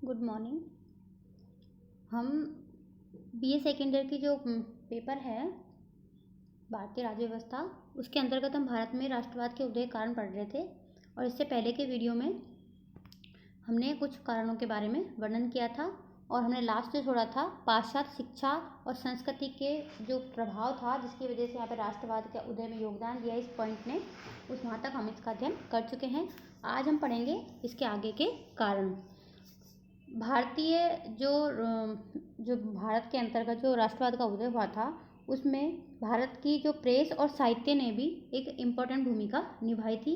Good morning. हम BA second year की जो पेपर है भारतीय राज्य व्यवस्था, उसके अंतर्गत हम भारत में राष्ट्रवाद के उदय कारण पढ़ रहे थे। और इससे पहले के वीडियो में हमने कुछ कारणों के बारे में वर्णन किया था और हमने लास्ट में छोड़ा था पाश्चात्य शिक्षा और संस्कृति के जो प्रभाव था, जिसकी वजह से यहाँ पर राष्ट्रवाद के उदय में योगदान दिया इस पॉइंट ने, उस वहाँ तक हम इसका अध्ययन कर चुके हैं। आज हम पढ़ेंगे इसके आगे के कारण। भारतीय जो भारत के अंतर्गत जो राष्ट्रवाद का उदय हुआ था, उसमें भारत की जो प्रेस और साहित्य ने भी एक इम्पोर्टेंट भूमिका निभाई थी।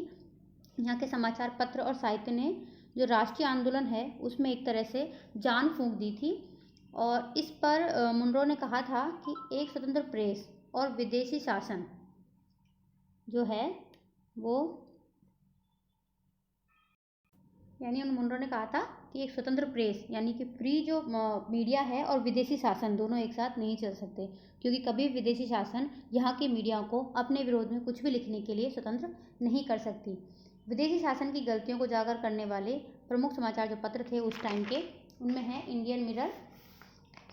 यहाँ के समाचार पत्र और साहित्य ने जो राष्ट्रीय आंदोलन है उसमें एक तरह से जान फूंक दी थी। और इस पर मुनरो ने कहा था कि एक स्वतंत्र प्रेस और विदेशी शासन जो है वो, यानी मुनरो ने कहा था कि एक स्वतंत्र प्रेस यानी कि फ्री जो मीडिया है और विदेशी शासन दोनों एक साथ नहीं चल सकते, क्योंकि कभी विदेशी शासन यहाँ के मीडिया को अपने विरोध में कुछ भी लिखने के लिए स्वतंत्र नहीं कर सकती। विदेशी शासन की गलतियों को उजागर करने वाले प्रमुख समाचार जो पत्र थे उस टाइम के, उनमें है इंडियन मिरर,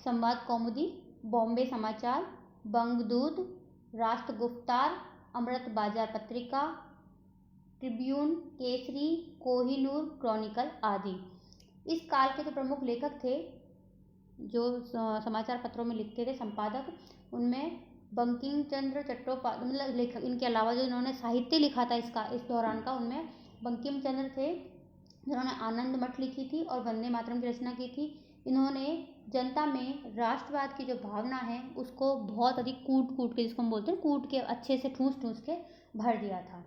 संवाद कौमुदी, बॉम्बे समाचार, बंगदूत, राष्ट्र गुफ्तार, अमृत बाजार पत्रिका, ट्रिब्यून, केसरी, कोहिनूर क्रॉनिकल आदि। इस काल के जो प्रमुख लेखक थे जो समाचार पत्रों में लिखते थे, संपादक, उनमें बंकिम चंद्र चट्टोपाध्याय, मतलब लेखक, इनके अलावा जो इन्होंने साहित्य लिखा था इस दौरान का, उनमें बंकिम चंद्र थे जिन्होंने आनंद मठ लिखी थी और वंदे मातरम की रचना की थी। इन्होंने जनता में राष्ट्रवाद की जो भावना है उसको बहुत अधिक कूट के, जिसको हम बोलते हैं कूट के, अच्छे से ठूस के भर दिया था।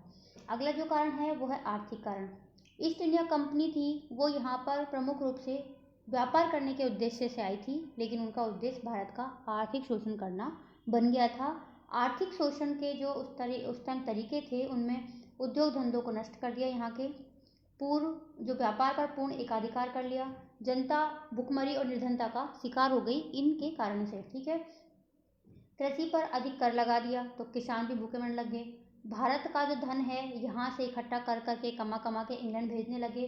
अगला जो कारण है वो है आर्थिक कारण। ईस्ट इंडिया कंपनी थी, वो यहाँ पर प्रमुख रूप से व्यापार करने के उद्देश्य से आई थी, लेकिन उनका उद्देश्य भारत का आर्थिक शोषण करना बन गया था। आर्थिक शोषण के जो उस टाइम तरीके थे, उनमें उद्योग धंधों को नष्ट कर दिया, यहाँ के पूर्व जो व्यापार पर पूर्ण एकाधिकार कर लिया, जनता भुखमरी और निर्धनता का शिकार हो गई इनके कारण से। ठीक है, कृषि पर अधिक कर लगा दिया तो किसान भी भूखे मरने लग गए। भारत का जो धन है यहाँ से इकट्ठा कर करके कमा के इंग्लैंड भेजने लगे।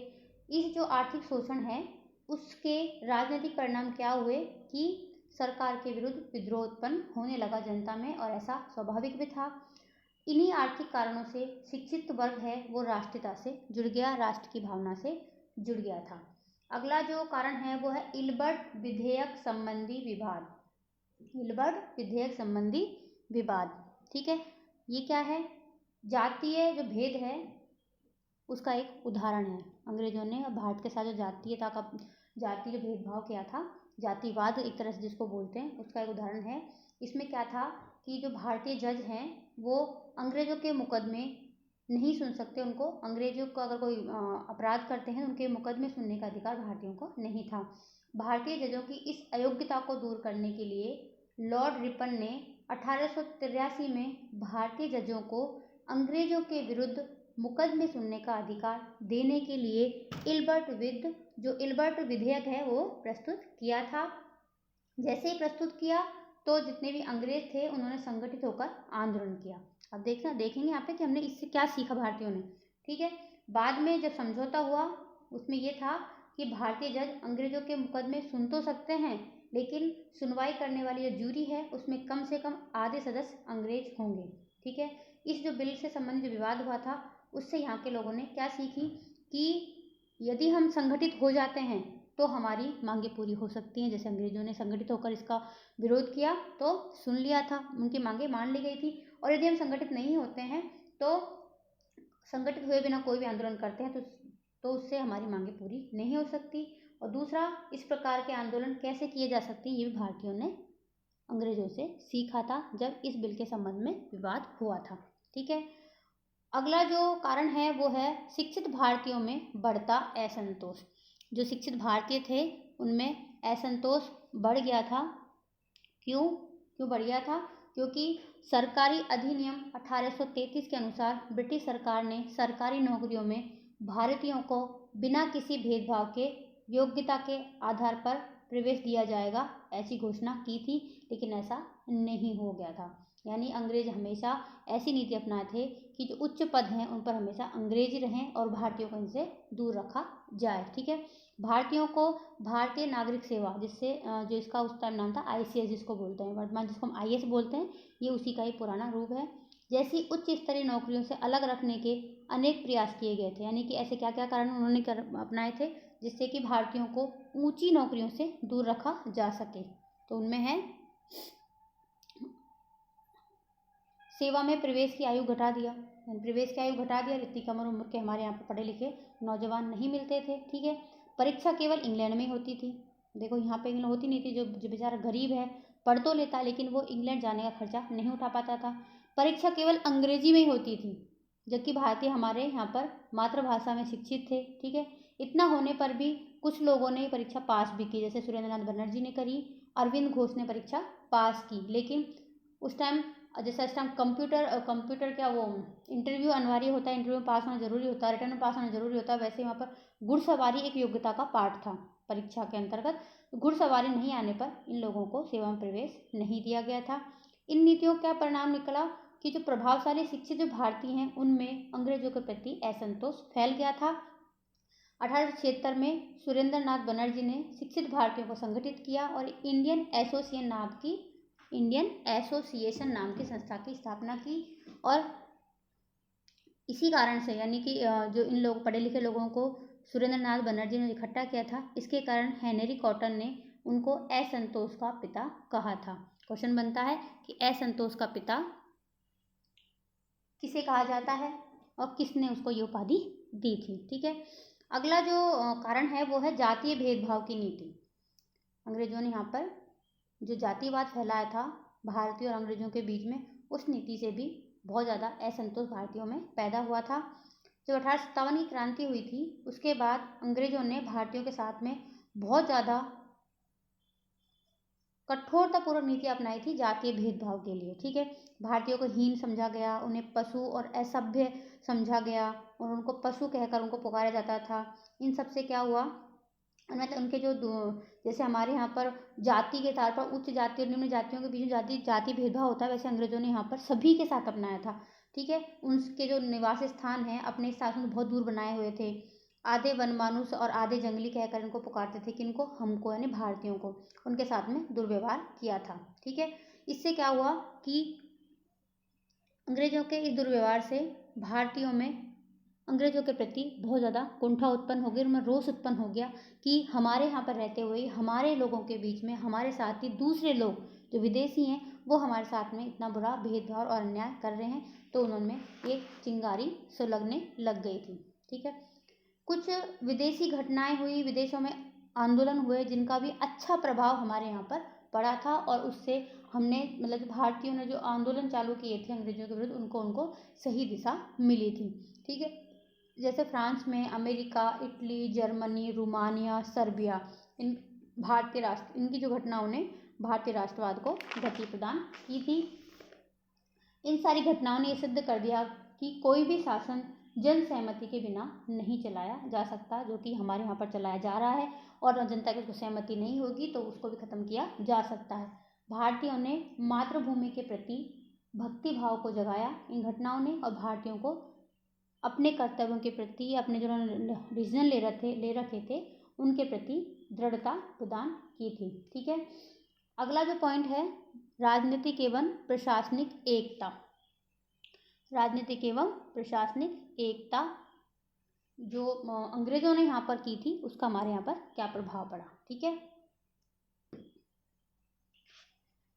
इस जो आर्थिक शोषण है उसके राजनीतिक परिणाम क्या हुए कि सरकार के विरुद्ध विद्रोह उत्पन्न होने लगा जनता में, और ऐसा स्वाभाविक भी था। इन्हीं आर्थिक कारणों से शिक्षित वर्ग है वो राष्ट्रीयता से जुड़ गया, राष्ट्र की भावना से जुड़ गया था। अगला जो कारण है वो है इल्बर्ट विधेयक संबंधी विवाद। इल्बर्ट विधेयक संबंधी विवाद, ठीक है, ये क्या है? जातीय जो भेद है उसका एक उदाहरण है। अंग्रेजों ने भारत के साथ जो जातीयता का जातीय जो भेदभाव किया था, जातिवाद एक तरह से जिसको बोलते हैं, उसका एक उदाहरण है। इसमें क्या था कि जो भारतीय जज हैं वो अंग्रेजों के मुकदमे नहीं सुन सकते। उनको अंग्रेजों का अगर कोई अपराध करते हैं उनके मुकदमे सुनने का अधिकार भारतीयों को नहीं था। भारतीय जजों की इस अयोग्यता को दूर करने के लिए लॉर्ड रिपन ने 1883 में भारतीय जजों को अंग्रेजों के विरुद्ध मुकदमे सुनने का अधिकार देने के लिए इल्बर्ट विधेयक है वो प्रस्तुत किया था। जैसे ही प्रस्तुत किया तो जितने भी अंग्रेज थे उन्होंने संगठित होकर आंदोलन किया। अब देखेंगे यहाँ पे कि हमने इससे क्या सीखा भारतीयों ने। ठीक है, बाद में जब समझौता हुआ उसमें ये था कि भारतीय जज अंग्रेजों के मुकदमे सुन तो सकते हैं, लेकिन सुनवाई करने वाली जो जूरी है उसमें कम से कम आधे सदस्य अंग्रेज होंगे। ठीक है, इस जो बिल से संबंधित जो विवाद हुआ था उससे यहाँ के लोगों ने क्या सीखी कि यदि हम संगठित हो जाते हैं तो हमारी मांगे पूरी हो सकती हैं। जैसे अंग्रेजों ने संगठित होकर इसका विरोध किया तो सुन लिया था, उनकी मांगे मान ली गई थी। और यदि हम संगठित नहीं होते हैं तो संगठित हुए बिना कोई भी आंदोलन करते हैं तो उससे हमारी मांगे पूरी नहीं हो सकती। और दूसरा, इस प्रकार के आंदोलन कैसे किए जा सकते हैं ये भी भारतीयों ने अंग्रेजों से सीखा था जब इस बिल के संबंध में विवाद हुआ था। ठीक है, अगला जो कारण है वो है शिक्षित भारतीयों में बढ़ता असंतोष। जो शिक्षित भारतीय थे उनमें असंतोष बढ़ गया था। क्यों बढ़ गया था? क्योंकि सरकारी अधिनियम 1833 के अनुसार ब्रिटिश सरकार ने सरकारी नौकरियों में भारतीयों को बिना किसी भेदभाव के योग्यता के आधार पर प्रवेश दिया जाएगा ऐसी घोषणा की थी, लेकिन ऐसा नहीं हो गया था। यानी अंग्रेज हमेशा ऐसी नीति अपनाए थे कि जो उच्च पद हैं उन पर हमेशा अंग्रेज ही रहें और भारतीयों को इनसे दूर रखा जाए। ठीक है, भारतीयों को भारतीय नागरिक सेवा, जिससे जो इसका उस टाइम नाम था ICS जिसको बोलते हैं, वर्तमान जिसको हम IS बोलते हैं, ये उसी का ही पुराना रूप है। जैसी उच्च स्तरीय नौकरियों से अलग रखने के अनेक प्रयास किए गए थे, यानी कि ऐसे क्या क्या कारण उन्होंने अपनाए थे जिससे कि भारतीयों को ऊंची नौकरियों से दूर रखा जा सके। तो उनमें है सेवा में प्रवेश की आयु घटा दिया, प्रवेश की आयु घटा दिया, इतनी कम उम्र के हमारे यहाँ पर पढ़े लिखे नौजवान नहीं मिलते थे। ठीक है, परीक्षा केवल इंग्लैंड में होती थी। देखो यहाँ पे इंग्लैंड होती नहीं थी, जो बेचारा गरीब है पढ़ तो लेता लेकिन वो इंग्लैंड जाने का खर्चा नहीं उठा पाता था। परीक्षा केवल अंग्रेजी में ही होती थी, जबकि भारतीय हमारे यहाँ पर मातृभाषा में शिक्षित थे। ठीक है, इतना होने पर भी कुछ लोगों ने परीक्षा पास भी की, जैसे सुरेंद्रनाथ बनर्जी ने करी, अरविंद घोष ने परीक्षा पास की। लेकिन उस टाइम जैसे इस टाइम कंप्यूटर क्या वो इंटरव्यू अनिवार्य होता है, इंटरव्यू में पास होना जरूरी होता है, रिटर्न में पास होना जरूरी होता है, वैसे यहाँ पर घुड़सवारी एक योग्यता का पार्ट था परीक्षा के अंतर्गत। घुड़सवारी नहीं आने पर इन लोगों को सेवा में प्रवेश नहीं दिया गया था। इन नीतियों का परिणाम निकला कि जो प्रभावशाली शिक्षित जो भारतीय हैं उनमें अंग्रेजों के प्रति असंतोष फैल गया था। 1876 में सुरेंद्र नाथ बनर्जी ने शिक्षित भारतीयों को संगठित किया और इंडियन एसोसिएशन नाम की संस्था की स्थापना की। और इसी कारण से, यानी कि जो इन लोग पढ़े लिखे लोगों को सुरेंद्र नाथ बनर्जी ने इकट्ठा किया था, इसके कारण हेनरी कॉटन ने उनको असंतोष का पिता कहा था। क्वेश्चन बनता है कि असंतोष का पिता किसे कहा जाता है और किसने उसको ये उपाधि दी थी। ठीक है, अगला जो कारण है वो है जातीय भेदभाव की नीति। अंग्रेजों ने यहाँ पर जो जातिवाद फैलाया था भारतीयों और अंग्रेजों के बीच में, उस नीति से भी बहुत ज़्यादा असंतोष भारतीयों में पैदा हुआ था। जब 1857 की क्रांति हुई थी उसके बाद अंग्रेजों ने भारतीयों के साथ में बहुत ज़्यादा कठोरतापूर्वक नीति अपनाई थी जातीय भेदभाव के लिए। ठीक है, भारतीयों को हीन समझा गया, उन्हें पशु और असभ्य समझा गया और उनको पशु कहकर उनको पुकारा जाता था। इन सब से क्या हुआ, मतलब उनके जो जैसे हमारे यहाँ पर जाति के आधार पर उच्च जाति और निम्न जातियों के बीच में जाति भेदभाव होता है, वैसे अंग्रेजों ने यहाँ पर सभी के साथ अपनाया था। ठीक है, उनके जो निवास स्थान है अपने स्थान से बहुत दूर बनाए हुए थे। आधे वनमानुष और आधे जंगली कहकर इनको पुकारते थे, किनको, हमको यानी भारतीयों को। उनके साथ में दुर्व्यवहार किया था। ठीक है, इससे क्या हुआ कि अंग्रेजों के इस दुर्व्यवहार से भारतीयों में अंग्रेजों के प्रति बहुत ज़्यादा कुंठा उत्पन्न हो गई, उनमें रोष उत्पन्न हो गया कि हमारे यहाँ पर रहते हुए हमारे लोगों के बीच में हमारे साथ ही दूसरे लोग जो विदेशी हैं वो हमारे साथ में इतना बुरा भेदभाव और अन्याय कर रहे हैं। तो उन्होंने एक चिंगारी सुलगने लग गई थी। ठीक है, कुछ विदेशी घटनाएं हुई, विदेशों में आंदोलन हुए जिनका भी अच्छा प्रभाव हमारे यहाँ पर पड़ा था और उससे हमने मतलब भारतीयों ने जो आंदोलन चालू किए थे अंग्रेजों के विरुद्ध उनको सही दिशा मिली थी। ठीक है, जैसे फ्रांस में, America, Italy, Germany, Romania, Serbia, इन भारतीय राष्ट्र इनकी जो घटनाओं ने भारतीय राष्ट्रवाद को गति प्रदान की थी। इन सारी घटनाओं ने यह सिद्ध कर दिया कि कोई भी शासन जन सहमति के बिना नहीं चलाया जा सकता, जो कि हमारे यहाँ पर चलाया जा रहा है और जनता की उसको सहमति नहीं होगी तो उसको भी खत्म किया जा सकता है। भारतीयों ने मातृभूमि के प्रति भक्ति भाव को जगाया इन घटनाओं ने और भारतीयों को अपने कर्तव्यों के प्रति, अपने जो डिसीजन ले रखे थे उनके प्रति दृढ़ता प्रदान की थी। ठीक है, अगला जो पॉइंट है राजनीतिक एवं प्रशासनिक एकता। राजनीतिक एवं प्रशासनिक एकता जो अंग्रेजों ने यहाँ पर की थी उसका हमारे यहाँ पर क्या प्रभाव पड़ा। ठीक है,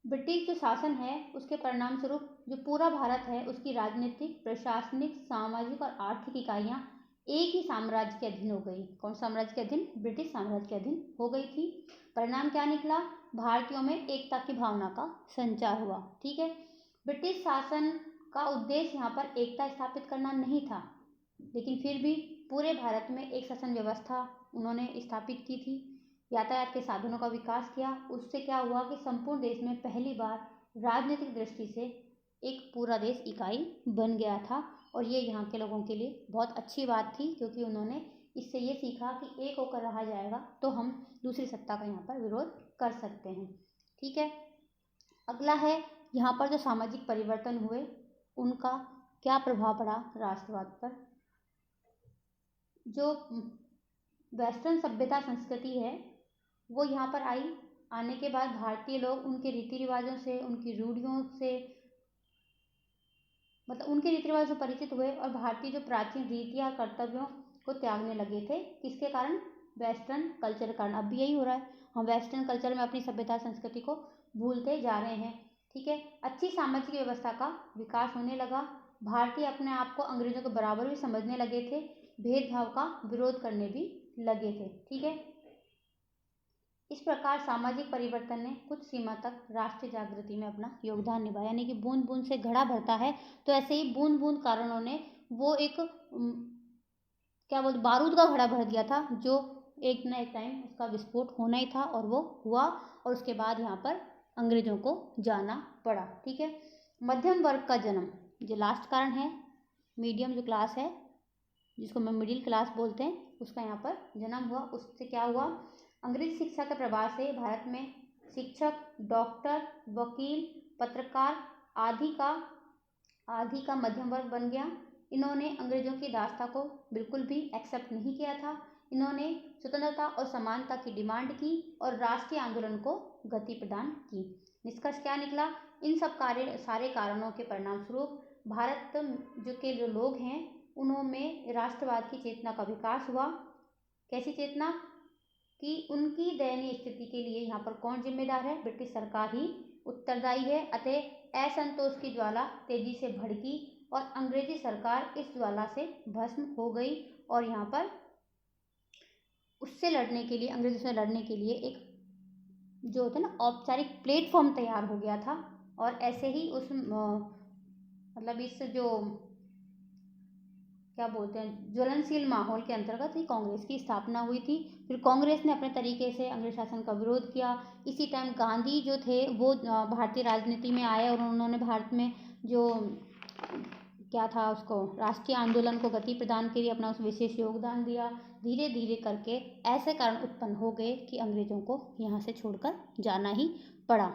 ब्रिटिश जो शासन है उसके परिणाम स्वरूप जो पूरा भारत है उसकी राजनीतिक, प्रशासनिक, सामाजिक और आर्थिक इकाइयाँ एक ही साम्राज्य के अधीन हो गई। कौन साम्राज्य के अधीन? ब्रिटिश साम्राज्य के अधीन हो गई थी। परिणाम क्या निकला? भारतीयों में एकता की भावना का संचार हुआ। ठीक है, ब्रिटिश शासन का उद्देश्य यहाँ पर एकता स्थापित करना नहीं था, लेकिन फिर भी पूरे भारत में एक शासन व्यवस्था उन्होंने स्थापित की थी। यातायात के साधनों का विकास किया। उससे क्या हुआ कि संपूर्ण देश में पहली बार राजनीतिक दृष्टि से एक पूरा देश इकाई बन गया था और ये यहाँ के लोगों के लिए बहुत अच्छी बात थी, क्योंकि उन्होंने इससे ये सीखा कि एक होकर रहा जाएगा तो हम दूसरी सत्ता का यहाँ पर विरोध कर सकते हैं। ठीक है, अगला है यहाँ पर जो सामाजिक परिवर्तन हुए उनका क्या प्रभाव पड़ा राष्ट्रवाद पर। जो वेस्टर्न सभ्यता संस्कृति है वो यहाँ पर आई। आने के बाद भारतीय लोग उनके रीति रिवाजों से, उनकी रूढ़ियों से, मतलब उनके रीति रिवाज से परिचित हुए और भारतीय जो प्राचीन रीतियाँ कर्तव्यों को त्यागने लगे थे। किसके कारण? वेस्टर्न कल्चर के कारण। अब भी यही हो रहा है, हम वेस्टर्न कल्चर में अपनी सभ्यता संस्कृति को भूलते जा रहे हैं। ठीक है। अच्छी सामाजिक व्यवस्था का विकास होने लगा। भारतीय अपने आप को अंग्रेजों के बराबर भी समझने लगे थे, भेदभाव का विरोध करने भी लगे थे। ठीक है। इस प्रकार सामाजिक परिवर्तन ने कुछ सीमा तक राष्ट्रीय जागृति में अपना योगदान निभाया। यानी कि बूंद बूंद से घड़ा भरता है, तो ऐसे ही बूंद बूंद कारणों ने वो एक क्या बोलते बारूद का घड़ा भर दिया था, जो एक ना एक टाइम उसका विस्फोट होना ही था और वो हुआ, और उसके बाद यहाँ पर अंग्रेजों को जाना पड़ा। ठीक है। मध्यम वर्ग का जन्म, जो लास्ट कारण है, मीडियम जो क्लास है जिसको हम मिडिल क्लास बोलते हैं, उसका यहाँ पर जन्म हुआ। उससे क्या हुआ? अंग्रेजी शिक्षा के प्रभाव से भारत में शिक्षक, डॉक्टर, वकील, पत्रकार आदि का मध्यम वर्ग बन गया। इन्होंने अंग्रेजों की दासता को बिल्कुल भी एक्सेप्ट नहीं किया था। इन्होंने स्वतंत्रता और समानता की डिमांड की और राष्ट्रीय आंदोलन को गति प्रदान की। निष्कर्ष क्या निकला? इन सब सारे कारणों के परिणाम स्वरूप भारत जो लोग हैं उनमें राष्ट्रवाद की चेतना का विकास हुआ। कैसी चेतना? कि उनकी दयनीय स्थिति के लिए यहाँ पर कौन जिम्मेदार है? ब्रिटिश सरकार ही उत्तरदायी है। अतः असंतोष की ज्वाला तेजी से भड़की और अंग्रेजी सरकार इस ज्वाला से भस्म हो गई, और यहाँ पर उससे लड़ने के लिए, अंग्रेजों से लड़ने के लिए एक जो होता है ना औपचारिक प्लेटफॉर्म तैयार हो गया था। और ऐसे ही उस मतलब इस जो क्या बोलते हैं ज्वलनशील माहौल के अंतर्गत ही कांग्रेस की स्थापना हुई थी। फिर कांग्रेस ने अपने तरीके से अंग्रेज शासन का विरोध किया। इसी टाइम गांधी जो थे वो भारतीय राजनीति में आए और उन्होंने भारत में जो क्या था उसको राष्ट्रीय आंदोलन को गति प्रदान के लिए अपना उस विशेष योगदान दिया। धीरे धीरे करके ऐसे कारण उत्पन्न हो गए कि अंग्रेजों को यहाँ से छोड़कर जाना ही पड़ा।